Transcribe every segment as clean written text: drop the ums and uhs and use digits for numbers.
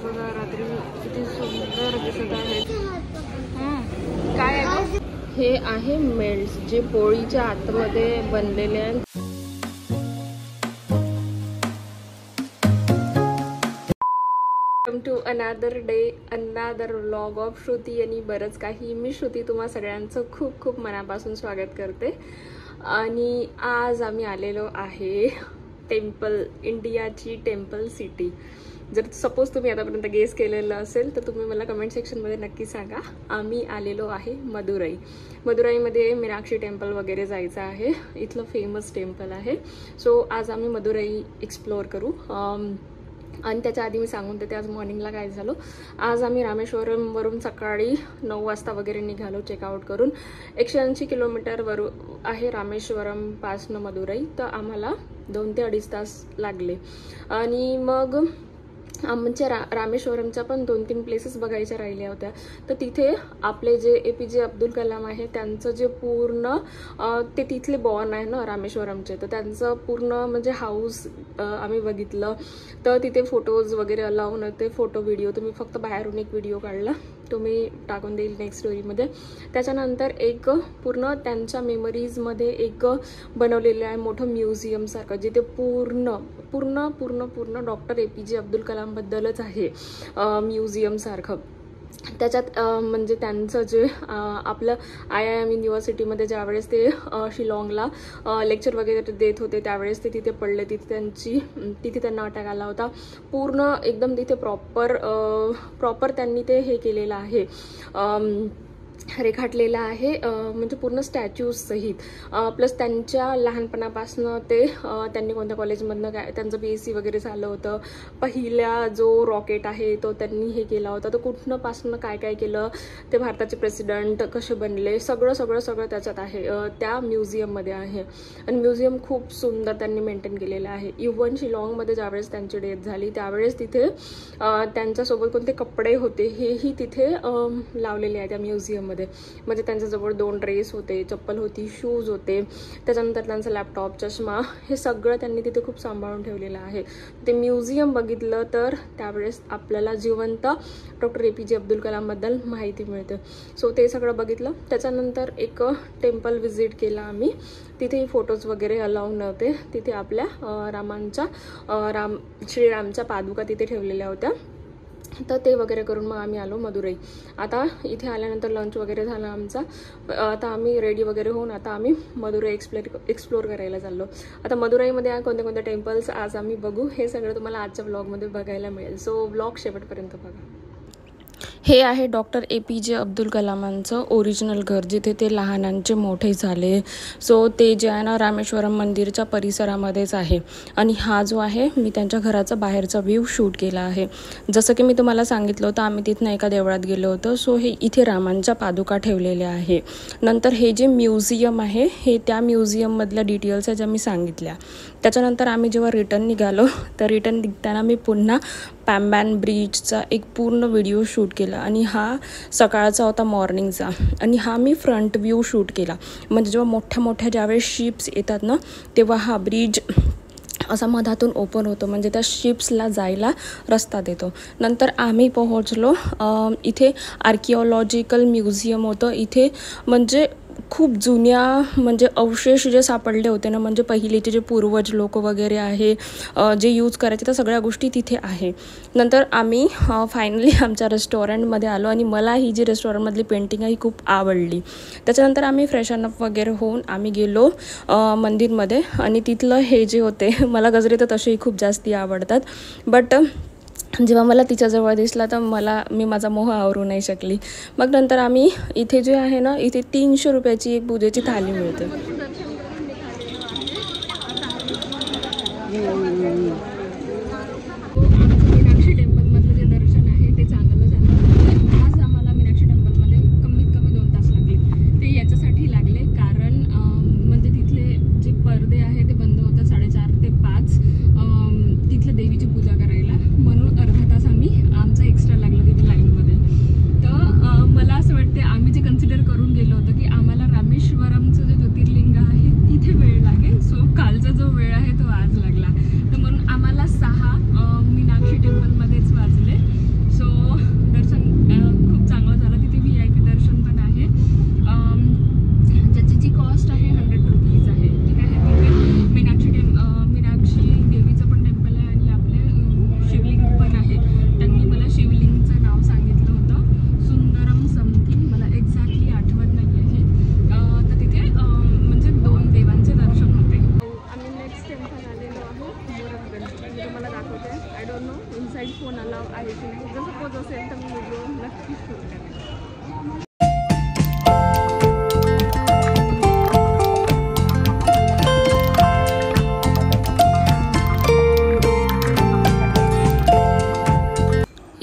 बघा रात्री किती सुंदर दिसत आहे. काय आहे हे? आहे मेल्ट्स जे पोळीच्या आतमध्ये बनलेले आहेत. Welcome to another day, another vlog of Shruti आणि बरंच काही. मी श्रुती तुम्हा सगळ्यांचं खूप खूप मनापासून स्वागत करते. आणि आज आम्ही आलेलो आहे टेम्पल, इंडियाची टेम्पल सिटी. जर सपोज तुम्ही आतापर्यंत गेस केलेलं असेल तर तुम्ही मला कमेंट सेक्शनमध्ये नक्की सांगा. आम्ही आलेलो आहे मदुराई. मदुराईमध्ये मीनाक्षी टेम्पल वगैरे जायचं आहे. इथलं फेमस टेम्पल आहे. सो आज आम्ही मदुराई एक्सप्लोअर करू. आणि त्याच्या आधी मी सांगून देते आज मॉर्निंगला काय झालं. आज आम्ही रामेश्वरमवरून सकाळी 9 वाजता वगैरे निघालो चेकआउट करून. 180 किलोमीटरवर आहे रामेश्वरमपासनं मदुराई. तर आम्हाला 2 ते 2.5 तास लागले. आणि मग आमच्या रामेश्वरमच्या पण 2-3 प्लेसेस बघायच्या राहिल्या होत्या. तर तिथे आपले जे APJ अब्दुल कलाम आहे त्यांचं जे पूर्ण ते तिथले बॉर्न आहे ना रामेश्वरमचे, तर त्यांचं पूर्ण म्हणजे हाऊस आम्ही बघितलं. तर तिथे फोटोज वगैरे अलाउ नव्हते, फोटो व्हिडिओ. तुम्ही फक्त बाहेरून एक व्हिडिओ काढला, तुम्ही टाकून देईल नेक्स्ट स्टोरीमध्ये. त्याच्यानंतर एक पूर्ण त्यांच्या मेमरीजमध्ये एक बनवलेलं आहे मोठं म्युझियमसारखं, जिथे पूर्ण पूर्ण पूर्ण पूर्ण डॉक्टर APJ अब्दुल कलामबद्दलच आहे म्युझियम सारखं. त्याच्यात म्हणजे त्यांचं जे आपलं IIM युनिव्हर्सिटीमध्ये ज्यावेळेस ते शिलाँगला लेक्चर वगैरे देत होते त्यावेळेस ते तिथे पडले. तिथे त्यांना अटॅक आला होता. पूर्ण एकदम तिथे प्रॉपर त्यांनी ते हे केलेलं आहे, रेखाटलेला आहे. म्हणजे पूर्ण स्टॅच्यूज सहित. प्लस त्यांच्या लहानपणापासनं ते त्यांनी कोणत्या कॉलेजमधनं काय त्यांचं BSc वगैरे झालं होतं. पहिला जो रॉकेट आहे तो त्यांनी हे केला होता. तर कुठनंपासनं काय काय केलं, ते भारताचे प्रेसिडेंट कसे बनले, सगळं सगळं सगळं त्याच्यात आहे, त्या म्युझियममध्ये आहे. आणि म्युझियम खूप सुंदर त्यांनी मेंटेन केलेलं आहे. इव्हन शिलाँगमध्ये ज्यावेळेस त्यांची डेथ झाली त्यावेळेस तिथे त्यांच्यासोबत कोणते कपडे होते हेही तिथे लावलेले आहे त्या म्युझियममध्ये. म्हणजे त्यांच्याजवळ 2 ड्रेस होते, चप्पल होती, शूज होते, त्याच्यानंतर त्यांचा लॅपटॉप, चष्मा, हे सगळं त्यांनी तिथे खूप सांभाळून ठेवलेलं आहे. ते म्युझियम बघितलं तर त्यावेळेस आपल्याला जिवंत डॉक्टर APJ अब्दुल कलामबद्दल माहिती मिळते. सो ते सगळं बघितलं. त्याच्यानंतर एक टेम्पल व्हिजिट केला आम्ही. तिथेही फोटोज वगैरे अलाउ नव्हते. तिथे आपल्या श्रीरामच्या पादुका तिथे ठेवलेल्या होत्या. तर ते वगैरे करून मग आम्ही आलो मदुराई. आता इथे आल्यानंतर लंच वगैरे झाला आमचा. आता आम्ही रेडी वगैरे होऊन आता आम्ही मदुराई एक्सप्लोर करायला चाललो. आता मदुराईमध्ये कोणते कोणते टेम्पल्स आज आम्ही बघू हे सगळं तुम्हाला आजच्या ब्लॉगमध्ये बघायला मिळेल. सो ब्लॉग शेवटपर्यंत बघा. हे आहे डॉक्टर APJ अब्दुल कलामांचं ओरिजिनल घर, जिथे ते लहानांचे मोठे झाले. सो ते जे आहे ना रामेश्वरम मंदिरच्या परिसरामध्येच आहे. आणि हा जो आहे मी त्यांच्या घराचा बाहेरचा व्ह्यू शूट केला आहे. जसं की मी तुम्हाला सांगितलं होतं आम्ही तिथनं एका देवळात गेलो होतो. सो हे इथे रामांच्या पादुका ठेवलेल्या आहे. नंतर हे जे म्युझियम आहे हे त्या म्युझियममधल्या डिटेल्स आहे ज्या मी सांगितल्या. त्याच्यानंतर आम्ही जेव्हा रिटर्न निघालो तर रिटर्न निघताना मी पुन्हा पॅम्बॅन ब्रिजचा एक पूर्ण व्हिडिओ शूट केला. आणि हा सकाळचा होता, मॉर्निंगचा. आणि हा मी फ्रंट व्ह्यू शूट केला. म्हणजे जेव्हा मोठ्या मोठ्या ज्यावेळेस शिप्स येतात ना तेव्हा हा ब्रिज असा मधातून ओपन होतो, म्हणजे त्या शिप्सला जायला रस्ता देतो. नंतर आम्ही पोहोचलो इथे आर्किओलॉजिकल म्युझियम होतं. इथे म्हणजे खूप जुन्या म्हणजे अवशेष जे सापडले होते ना, म्हणजे पहिलेचे जे पूर्वज लोक वगैरे आहे जे यूज करायचे त्या सगळ्या गोष्टी तिथे आहे. नंतर आम्ही फायनली आमच्या रेस्टॉरंटमध्ये आलो. आणि मला ही जी रेस्टॉरंटमधली पेंटिंग आहे ही खूप आवडली. त्याच्यानंतर आम्ही फ्रेशन अप वगैरे होऊन आम्ही गेलो मंदिरमध्ये. आणि तिथलं हे जे होते, मला गजरे तर तसेही खूप जास्ती आवडतात, बट जेव्हा मला तिच्याजवळ दिसला तर मी माझा मोह आवरू नाही शकली. मग नंतर आम्ही इथे जे आहे ना इथे 300 रुपयाची एक पूजेची थाली मिळते. मीनाक्षी टेम्पलमधलं जे दर्शन आहे ते चांगलं झालं. आज आम्हाला मीनाक्षी टेम्पलमध्ये कमीत कमी 2 तास लागले. ते याच्यासाठी लागले कारण म्हणजे तिथले जे पडदे आहे ते बंद होतात 4:30 ते 5 तिथल्या देवीची पूजा करायला. म्हणून अर्धा तास आमचा एक्स्ट्रा लागला तिथे लाईनमध्ये. तर मला असं वाटते आम्ही जे कन्सिडर करून गेलो होतो की आम्हाला रामेश्वरमचं जे ज्योतिर्लिंग आहे तिथे वेळ लागेल. सो कालचा जो वेळ आहे तो आज लागला. तर म्हणून आम्हाला 6 मीनाक्षी टेम्पलमध्येच वाजले. दाखवते. I don't know inside phone allow आहे की नाही. जर सपोज असेल तर मी व्हिडिओ नक्कीच शूट करेन.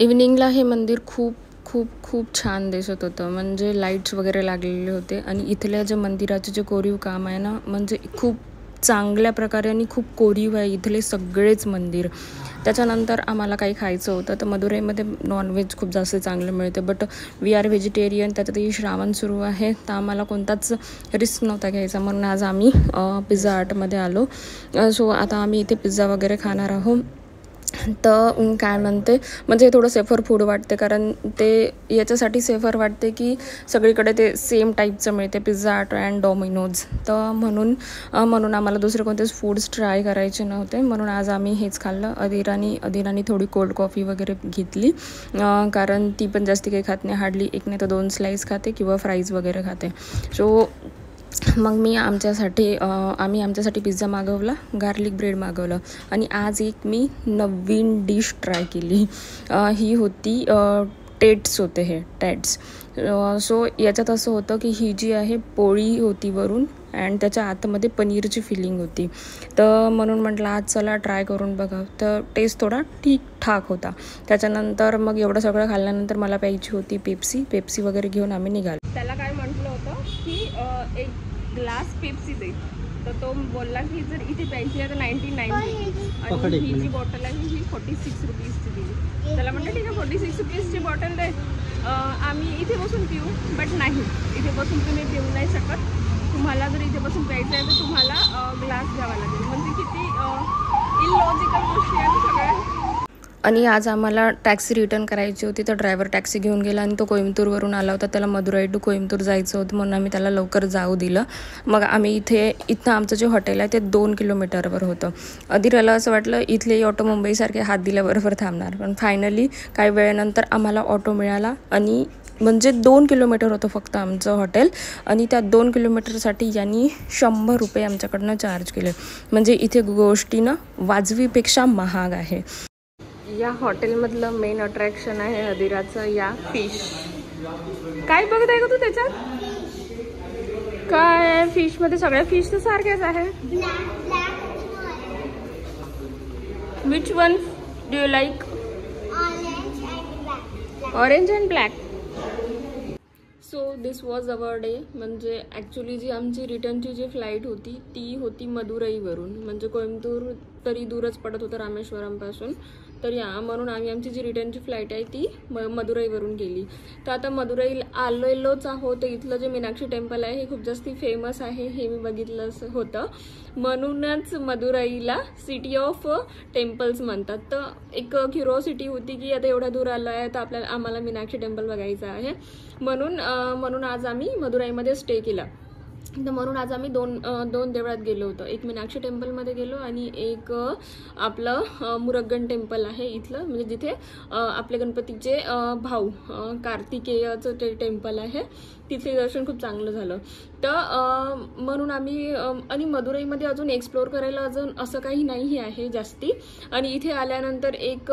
इव्हनिंगला हे मंदिर खूप खूप खूप छान दिसत होतं. म्हणजे लाईट्स वगैरे लागलेले होते आणि इथल्या जे मंदिराचे जे कोरीव काम आहे ना, म्हणजे खूप चांगल्या प्रकारे आणि खूप कोरीव आहे इथले सगळेच मंदिर. त्याच्यानंतर आम्हाला काही खायचं होतं, तर मदुरईमध्ये नॉनव्हेज खूप जास्त चांगलं मिळते. बट वी आर व्हेजिटेरियन, त्याच्यातही श्रावण सुरू आहे, तर आम्हाला कोणताच रिस्क नव्हता घ्यायचा. म्हणून आज आम्ही पिझ्झा हटमध्ये आलो. सो आता आम्ही इथे पिझ्झा वगैरे खाणार आहोत. तर काय म्हणते, म्हणजे थोडं सेफर फूड वाटते, कारण ते याच्यासाठी सेफर वाटते की सगळीकडे ते सेम टाईपचं मिळते, पिझ्झा हट अँड डॉमिनोज. तर म्हणून आम्हाला दुसरे कोणतेच फूड्स ट्राय करायचे नव्हते. म्हणून आज आम्ही हेच खाल्लं. अदिरानी थोडी कोल्ड कॉफी वगैरे घेतली, कारण ती पण जास्ती काही खात नाही. हार्डली 1 नाही तर 2 स्लाईस खाते किंवा फ्राईज वगैरे खाते. सो मग आम्ही आमच्यासाठी पिझ्झा मागवला, गार्लिक ब्रेड मागवलं. आणि आज एक मी नवीन डिश ट्राय केली. ही होती टेट्स होते, हे टेट्स. सो याच्यात असं होतं की ही जी आहे पोळी होती वरून, अँड त्याच्या आतमध्ये पनीरची फिलिंग होती. तर म्हणून म्हटलं आज चला ट्राय करून बघा. तर टेस्ट थोडा ठीकठाक होता. त्याच्यानंतर मग एवढं सगळं खाल्ल्यानंतर मला प्यायची होती पेप्सी वगैरे घेऊन आम्ही निघालो. त्याला काय म्हटलं होतं की एक ग्लास पेप्सी दे, तर तो बोलला की जर इथे प्यायची आहे तर 99 आणि ही जी बॉटल आहे ही 46 रुपीजची दिली. त्याला म्हटलं ठीक आहे 46 रुपीजची बॉटल दे, आम्ही इथे बसून पिऊ. बट नाही, इथे बसून तुम्ही पिऊ नाही शकत. तुम्हाला जर इथे बसून प्यायचं आहे तर तुम्हाला ग्लास घ्यावा लागेल. म्हणजे किती इलॉजिकल गोष्टी आहेत सगळ्या. आणि आज आम्हाला टॅक्सी रिटर्न करायची होती, तर ड्रायव्हर टॅक्सी घेऊन गेला आणि तो कोइंबतूरवरून आला होता. त्याला मदुराई टू कोइंबतूर जायचं होतं, म्हणून आम्ही त्याला लवकर जाऊ दिलं. मग आम्ही इथं आमचं जे हॉटेल आहे ते 2 किलोमीटरवर होतं. अदिराला असं वाटलं इथले ऑटो मुंबईसारखे हात दिल्याबरोबर थांबणार, पण फायनली काही वेळेनंतर आम्हाला ऑटो मिळाला. आणि म्हणजे 2 किलोमीटर होतं फक्त आमचं हॉटेल, आणि त्या 2 किलोमीटरसाठी यांनी 100 रुपये आमच्याकडनं चार्ज केले. म्हणजे इथे गोष्टी वाजवीपेक्षा महाग आहे. या हॉटेलमधलं मेन अट्रॅक्शन आहे अदिराचं या फिश. काय बघत आहे का तू त्याच्यात? काय फिशमध्ये सगळ्या फिश तर सारख्याच आहे. Which one do you like? Orange and black. So this was our day. म्हणजे ॲक्च्युली जी आमची रिटर्नची जी फ्लाईट होती ती होती मदुरईवरून. म्हणजे कोइंबतूर तरी दूरच पडत होतं रामेश्वरमपासून. तर म्हणून आमची जी रिटर्नची फ्लाईट आहे ती मदुरईवरून गेली. तर आता मदुरई आलेलोच आहोत. तर इथलं जे मीनाक्षी टेम्पल आहे हे खूप जास्ती फेमस आहे, हे मी बघितलं होतं. म्हणूनच मदुरईला सिटी ऑफ टेम्पल्स म्हणतात. तर एक क्युरिओसिटी होती की आता एवढ्या दूर आलो आहे तर आम्हाला मीनाक्षी टेम्पल बघायचं आहे. म्हणून आज आम्ही मदुराईमध्ये स्टे केला. तर म्हणून आज आम्ही दोन देवळात गेलो होतो. एक मीनाक्षी टेम्पलमध्ये गेलो आणि एक आपलं मुरगन टेम्पल आहे इथलं, म्हणजे जिथे आपले गणपतीचे भाऊ कार्तिकेयचं ते टेम्पल आहे. तिथे दर्शन खूप चांगलं झालं. तर म्हणून आम्ही आणि मदुरईमध्ये अजून एक्सप्लोअर करायला अजून असं काही नाही आहे जास्ती. आणि इथे आल्यानंतर एक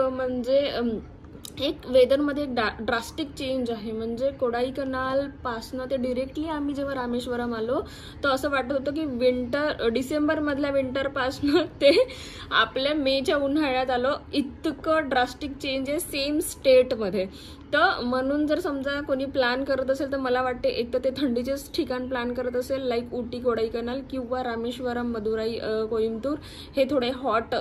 वेदरमध्ये एक ड्रास्टिक चेंज आहे. म्हणजे कोडाईकनालपासनं ते डिरेक्टली आम्ही जेव्हा रामेश्वरम आलो तर असं वाटत होतं की डिसेंबरमधल्या विंटरपासनं ते आपल्या मेच्या उन्हाळ्यात आलो. इतकं ड्रास्टिक चेंज आहे सेम स्टेटमध्ये. तर म्हणून जर समजा कोणी प्लॅन करत असेल तर मला वाटते एक तर ते थंडीचेच ठिकाण प्लॅन करत असेल, लाईक उटी कोडाईकनाल किंवा रामेश्वरम, मदुराई, कोइंबतूर हे थोडे हॉट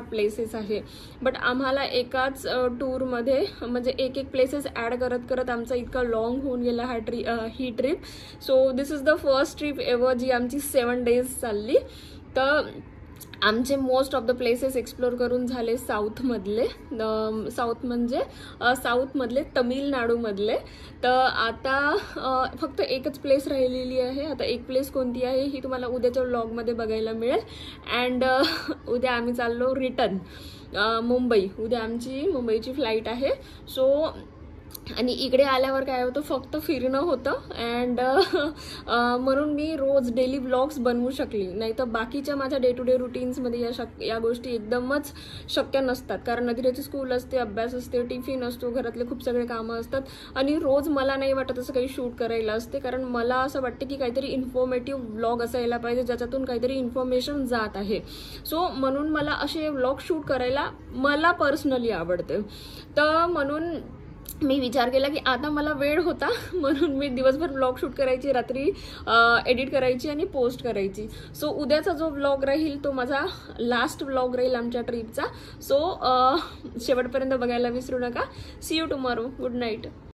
प्लेसेस आहे. बट आम्हाला एकाच टूरमध्ये म्हणजे एक प्लेसेस ॲड करत आमचा इतका लॉंग होऊन गेला ही trip. So this is the first trip ever जी आमची 7 days चालली. तर आमचे most of the places explore करून झाले साऊथमधले तमिळनाडूमधले. तर आता फक्त एकच प्लेस राहिलेली आहे. आता एक प्लेस कोणती आहे ही तुम्हाला उद्याच्या व्लॉगमध्ये बघायला मिळेल. अँड उद्या आम्ही चाललो रिटर्न मुंबई. उद्या आमची मुंबईची फ्लाईट आहे. सो आणि इकडे आल्यावर काय होतं, फक्त फिरणं होतं. अँड म्हणून मी रोज डेली व्लॉग्स बनवू शकली. नाही तर बाकीच्या माझ्या डे टू डे रुटीन्समध्ये या गोष्टी एकदमच शक्य नसतात. कारण नदिराची स्कूल असते, अभ्यास असते, टिफिन असतो, घरातले खूप सगळे कामं असतात. आणि रोज मला नाही वाटत असं काही शूट करायला असते. कारण मला असं वाटतं की काहीतरी इन्फॉर्मेटिव्ह व्लॉग असायला पाहिजे, ज्याच्यातून काहीतरी इन्फॉर्मेशन जात आहे. सो म्हणून मला असे व्लॉग शूट करायला मला पर्सनली आवडते. तर म्हणून मी विचार केला की आता मला वेळ होता, म्हणून मी दिवसभर व्लॉग शूट करायची, रात्री एडिट करायची आणि पोस्ट करायची. सो उद्याचा जो व्लॉग राहील तो माझा लास्ट व्लॉग राहील आमच्या ट्रिपचा. सो शेवटपर्यंत बघायला विसरू नका. See you tomorrow. Good night.